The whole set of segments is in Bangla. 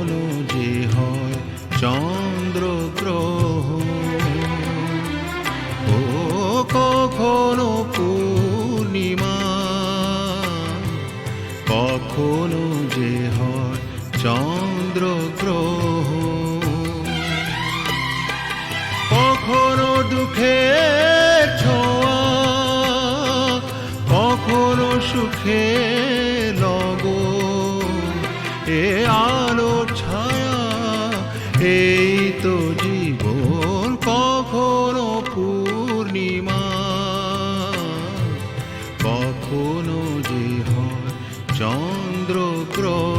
কখনো যে হয় চন্দ্রগ্রহণ, ও কখনো পূর্ণিমা, কখনো যে হয় চন্দ্রগ্রহণ, কখনো দুঃখের ছোঁয়া, কখনো সুখের লগন, এ আলো ছায়া এই তো জীবন, কখনো পূর্ণিমা, কখনো যে হয় চন্দ্রগ্রহণ।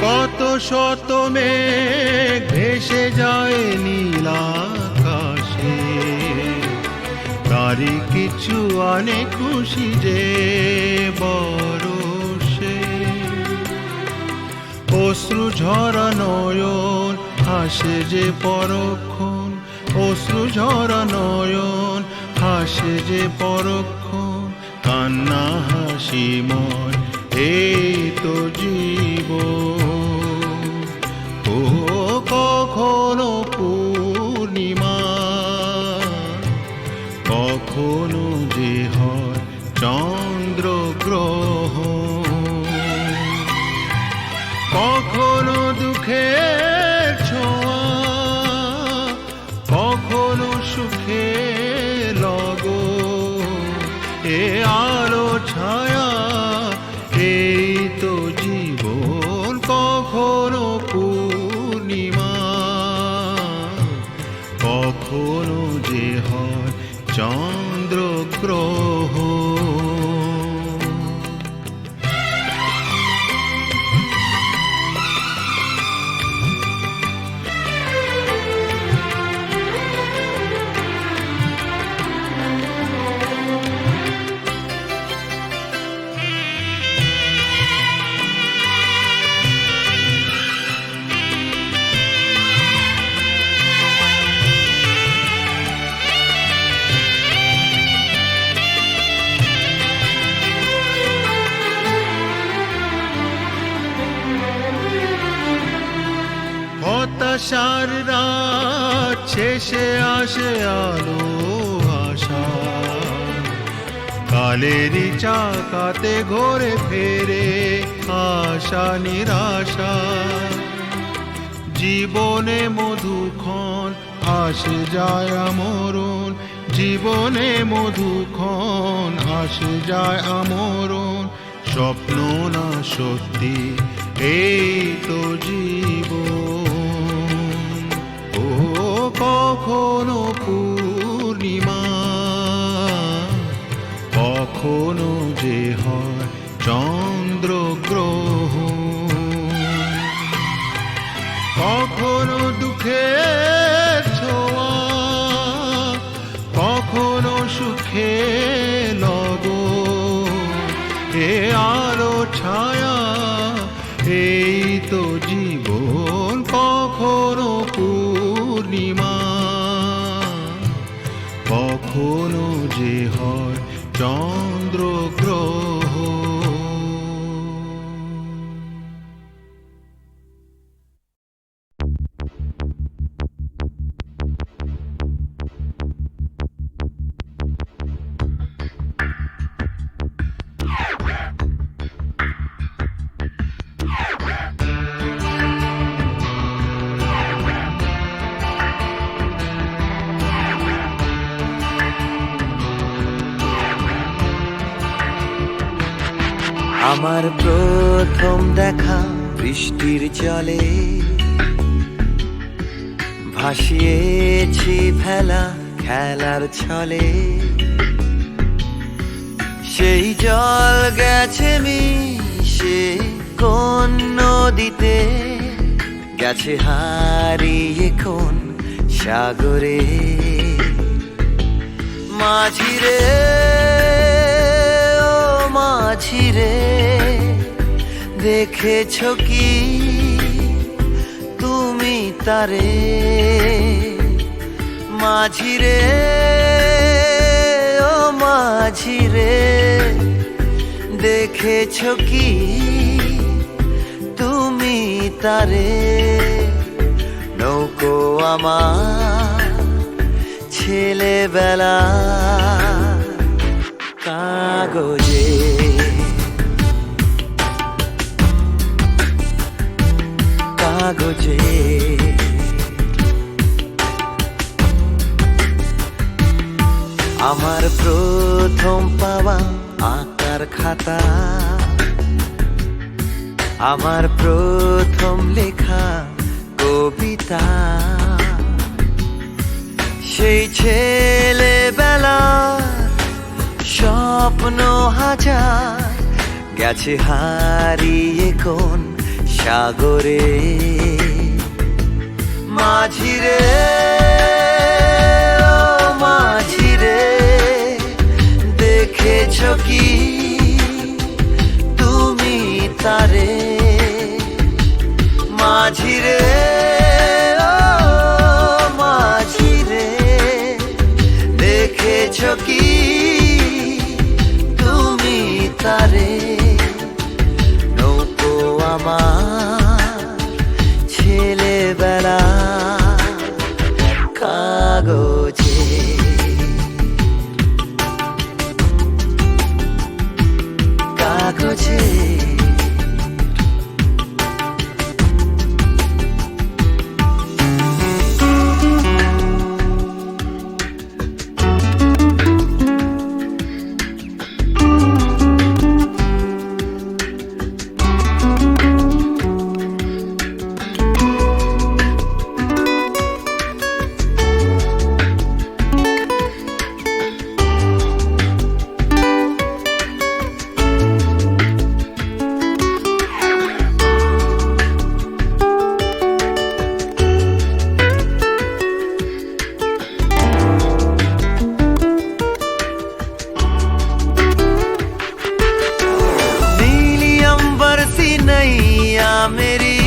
কত শত মেঘ ভেসে যায় নীল আকাশে, তারই কিছু আনে খুশি যে বরষে, অশ্রু ঝরা নয়ন হাসে যে পরক্ষণ, অশ্রু ঝরা নয়ন হাসে যে পরক্ষণ, কান্না হাসিময় এই তো জীবন, ও কখনো পূর্ণিমা, কখনো যে হয় চন্দ্রগ্রহণ, কখনো দুঃখের ছোঁয়া, কখনো সুখের লগন, এ আলো ছায়া এই তো জীবন, কখনো পূর্ণিমা, কখনো যে হয় চন্দ্রগ্রহণ। হতাশার রাত শেষে আসে আলো আশা, কালেরই চাকাতে ঘোরে ফেরে আশা নিরাশা, জীবনে মধুক্ষণ আসে যায় আমরণ, জীবনে মধুক্ষণ আসে যায় আমরণ, স্বপ্ন না সত্যি এই তো জীবন, ও কখনো পূর্ণিমা, কখনো যে হয় চন্দ্রগ্রহণ, কখনো দুঃখের ছোঁয়া, কখনো সুখের লগন, এ আলো ছায়া এই তো জীবন, কখনো পূর্ণিমা, কখনো যে হয় চন্দ্রগ্রহণ। আমার প্রথম দেখা বৃষ্টির জলে, ভাসিয়েছি ভেলা খেলার ছলে, সেই জল গেছে মিশে কোন নদীতে, গেছে হারিয়ে কোন সাগরে, মাঝিরে দেখেছো কি তুমি তারে মাঝিরে ও মাঝিরে দেখেছো কি তুমি তারে নৌকো আমার ছেলেবেলা কাগজে কাগজে আমার প্রথম পাওয়া আঁকার খাতা আমার প্রথম লেখা কবিতা সেই ছেলেবেলা স্বপ্ন হাজার গেছে হারিয়ে কোন সাগরে মাঝিরে ও মাঝিরে দেখেছো কি তুমি তারে মাঝিরে ও মাঝিরে দেখেছো কি তুমি তারে নৌকো আমার ছেলেবেলা কাগজে কাগজে नैया मेरी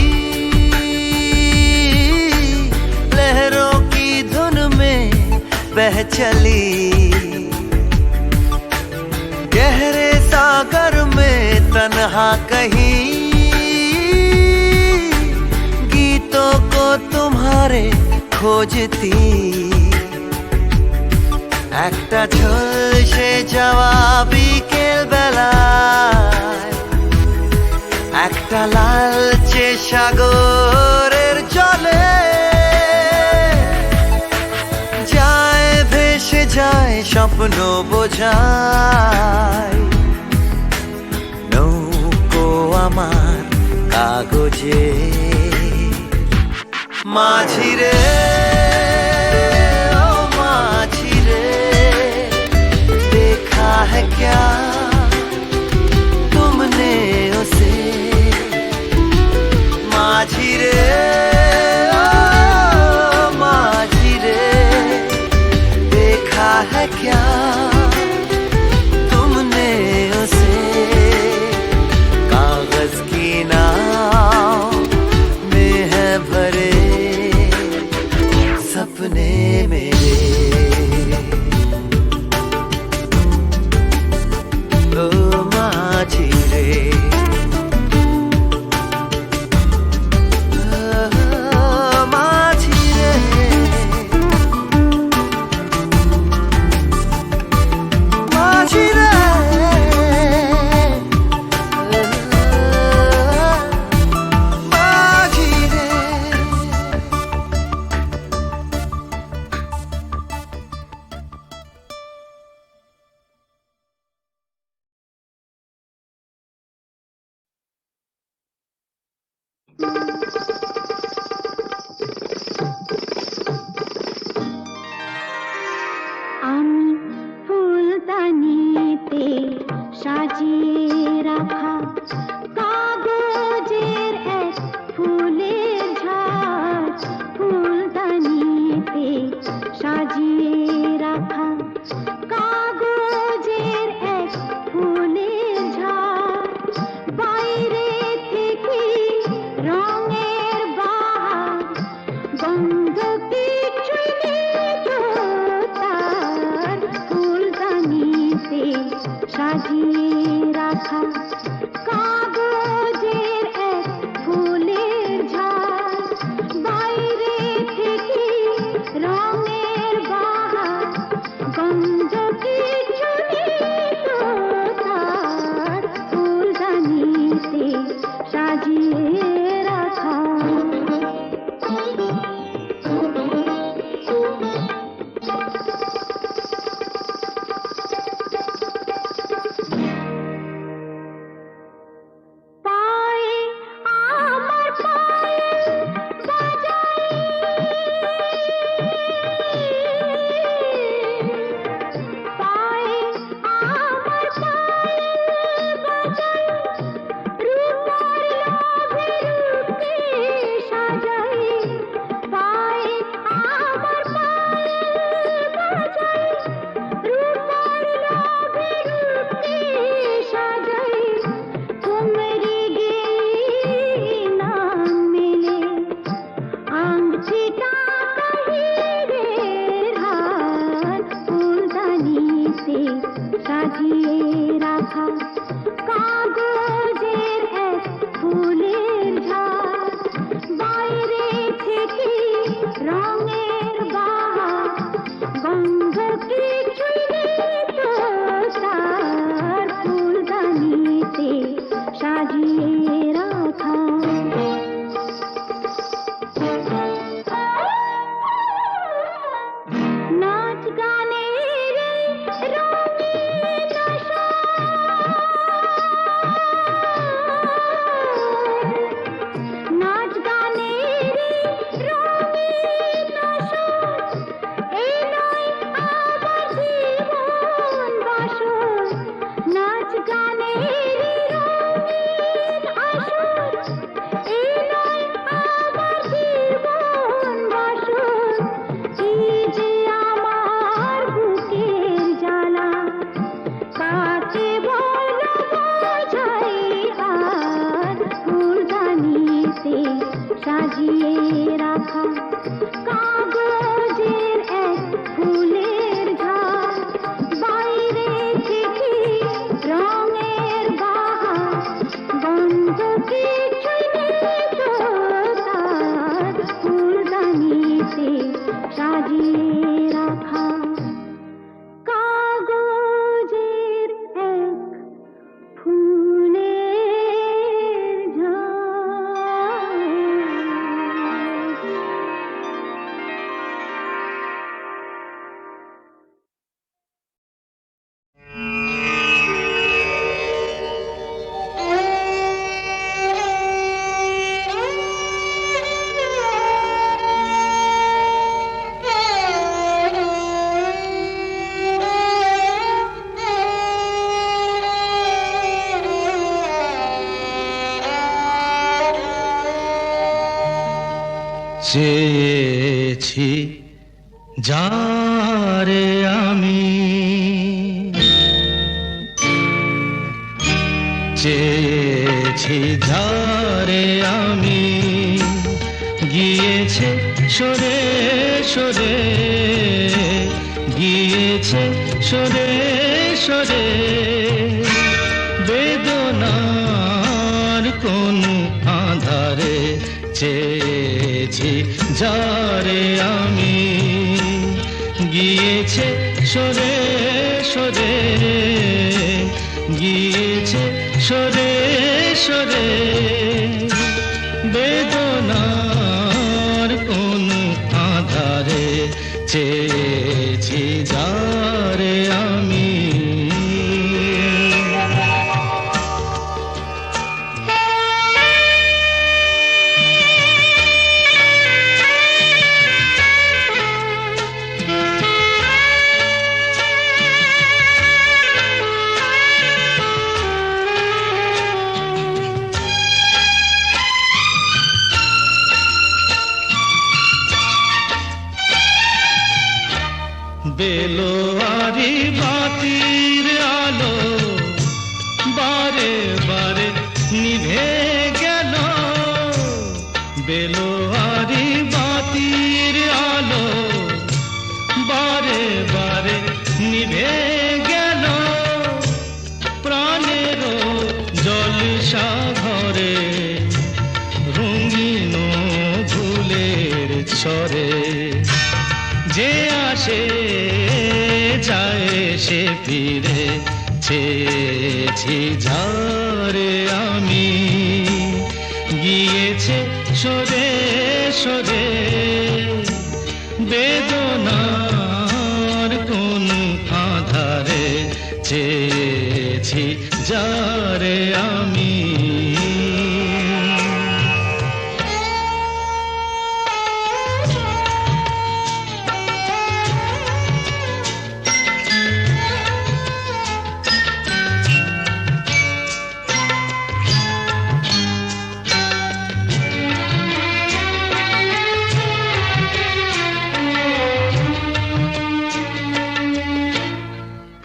लहरों की धुन में बह चली गहरे सागर में तन्हा कहीं गीतों को तुम्हारे खोजती একটা ঝলসে যাওয়া বিকেল বেলায় একটা লালচে সাগরের জলে যায় ভেসে যায় স্বপ্ন বোঝায় নৌকো আমার কাগজে মাঝিরে ও মাঝিরে देखा है क्या तुमने उसे माझिरे ओ माझिरे देखा है क्या तुमने उसे कागज की नाव में है भरे सपने मेरे ओ माझिरे আমি ফুলদানিতে সাজিয়ে রাখা কাগজের এক ফুলের ঝাঁক ফুলদানিতে সাজিয়ে রাখা কাগজের এক ফুলের ঝাঁক বাইরে সাজিয়ে রাখা কাগজের এক ফুলের ঝাড়, বাইরে থেকে রঙের বাহার, গন্ধ কিছু নেই তো তার, ফুলদানিতে সাজিয়ে রাখা। পায়ে আমার পায়েল বাজাই, পায়ে আমার পায়েল বাজাই, রূপার লোভে রূপকে সাজাই, পায়ে আমার পায়েল বাজাই, রূপার লোভে রূপকে সাজাই, কুমরি গেয়ে নাম মেলে, আংটিটা হিরের হার, ফুলদানিতে সাজিয়ে রাখা কাগজের এক ফুলের ঝাড়, বাইরে থেকে রঙের বাহার, গন্ধ কিছুই নেই তো তার, ফুলদানিতে সাজিয়ে রাখা। নাচ গানের রঙিন নাচ গানের রঙিন এই নয় আমার জীবন বাসর, নাচ গানের রঙিন আসর, এই নয় আমার জীবন বাসর, এই যে আমার বুকের জ্বালা, কাকে বলো বোঝাই আর, ফুলদানিতে সাজিয়ে রাখা কাগজের এক ফুলের ঝাড়, বাইরে থেকে রঙের বাহার, গন্ধ কিছুই নেই তো তার, ফুলদানিতে সাজিয়ে রাখা কাগজের এক ফুলের ঝাড়। চেয়েছি যারে আমি, চেয়েছি যারে আমি, গিয়েছে সরে সরে, গিয়েছে সরে সরে, বেদনার কোন আধারে, চেয়েছি যারে আমি, গিয়েছে সরে সরে, গিয়েছে সরে সরে, বেদনার কোন আধারে, চেয়েছি যারে আমি। ফিরে চেয়েছি যারে আমি গিয়েছে সরে সরে বেদনার কোন আধারে চেয়েছি যারে আমি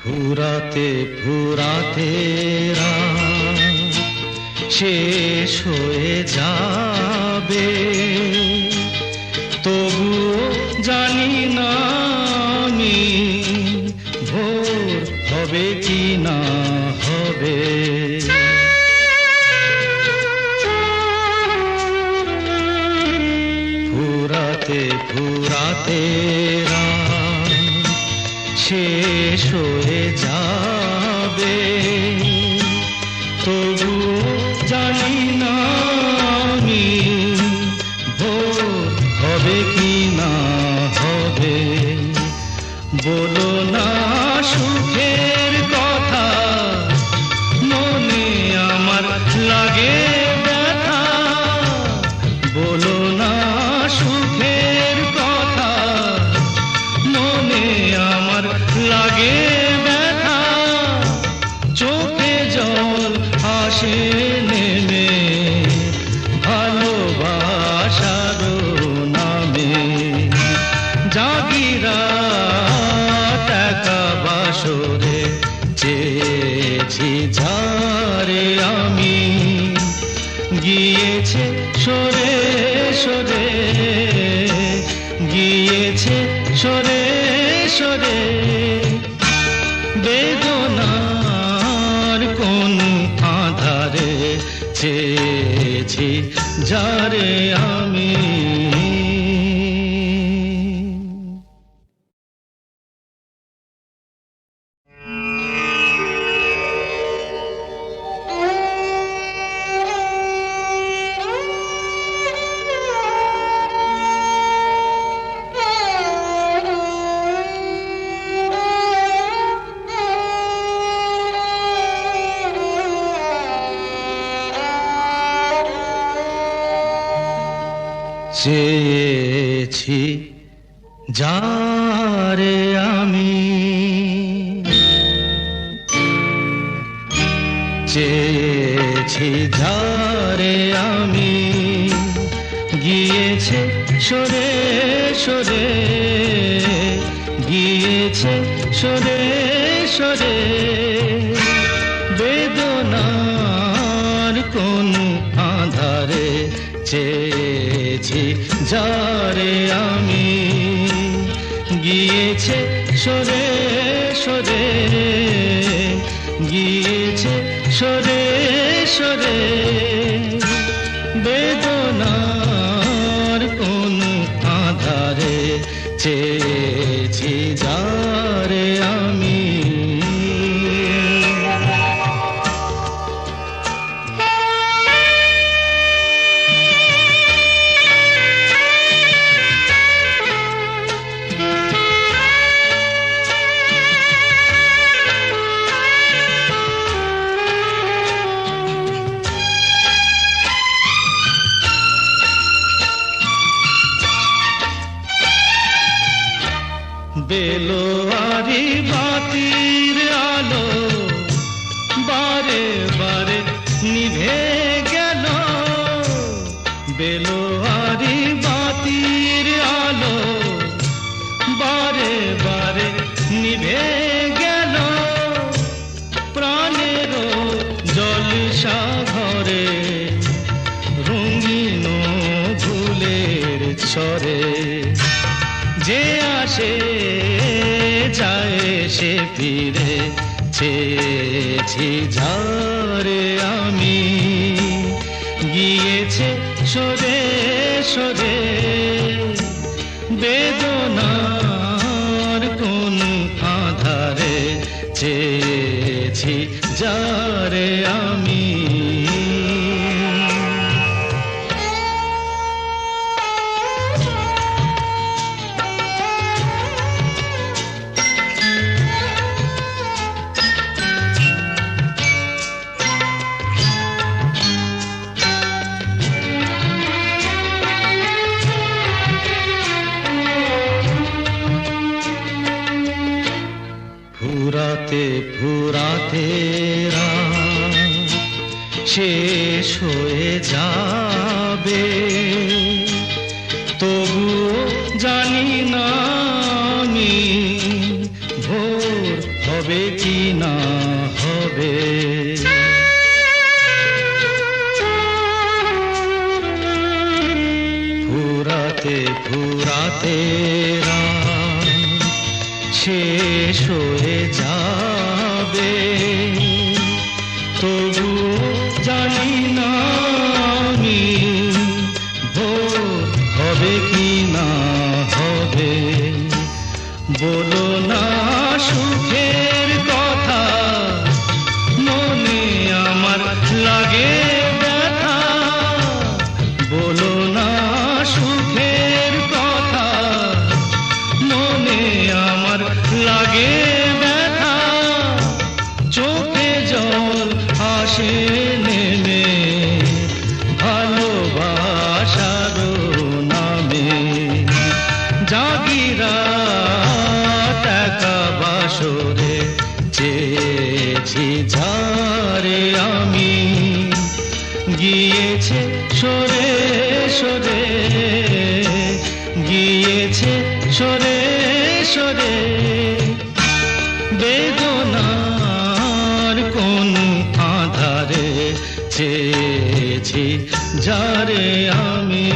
ফুরাতে ফুরাতে রাত শেষ হয়ে যাবে তবুও জানি না আমি ভোর হবে কি না হবে ফুরাতে ফুরাতে রাত শেষ হয়ে যাবে তবুও জানি না আমি ভোর হবে কি না হবে বলো না সুখের কথা মনে আমার লাগে ব্যথা বলো না সুখের কথা মনে আমার লাগে ব্যথা চোখে জল আসে নেমে ভালোবাসার নামে জাগিরা টাকা বাসরে চেয়েছি যারে আমি গিয়েছে সরে সরে গিয়েছে সরে সরে বেদনার কোন আধারে চেয়েছি যারে আমি চেয়েছি যারে আমি চেয়েছি যারে আমি গিয়েছে সরে সরে গিয়েছে সরে সরে বেদনার কোন আধারে চেয়েছি যারে আমি গিয়েছে সরে সরে গিয়েছে সরে সরে বেদনার কোন আধারে চেয়েছি যারে আমি বেলোয়ারি বাতির আলো বারে বারে নিভে গেল বেলোয়ারি বাতির আলো বারে বারে নিভে গেল প্রাণের জলসা ঘরে রঙিন ফুলের ছড়ে যে আসে যায় সে ফিরে চেয়েছি যারে আমি গিয়েছে সরে সরে বেদনার কোন আধারে চেয়ে চেয়েছি যারে আমি। ফুরাতে ফুরাতে রাত শেষ হয়ে যাবে, তবুও জানি না আমি ভোর হবে কি না হবে। ফুরাতে ফুরাতে রাত শেষ হয়ে যাবে, তবু জানি না আমি ভোর হবে কি না হবে। বলো না সুখের কথা, মনে আমার লাগে ব্যথা। বলো না সুখের কথা, মনে আমার লাগে ব্যথা। চোখে জল আসে নেমে ভালোবাসার নামে। জাগিরা টাকা বাসরে চেয়েছি যারে আমি, গিয়েছে সরে সরে, গিয়েছে সরে সরে। বেদনার কোন আধারে চেয়েছি যারে আমি।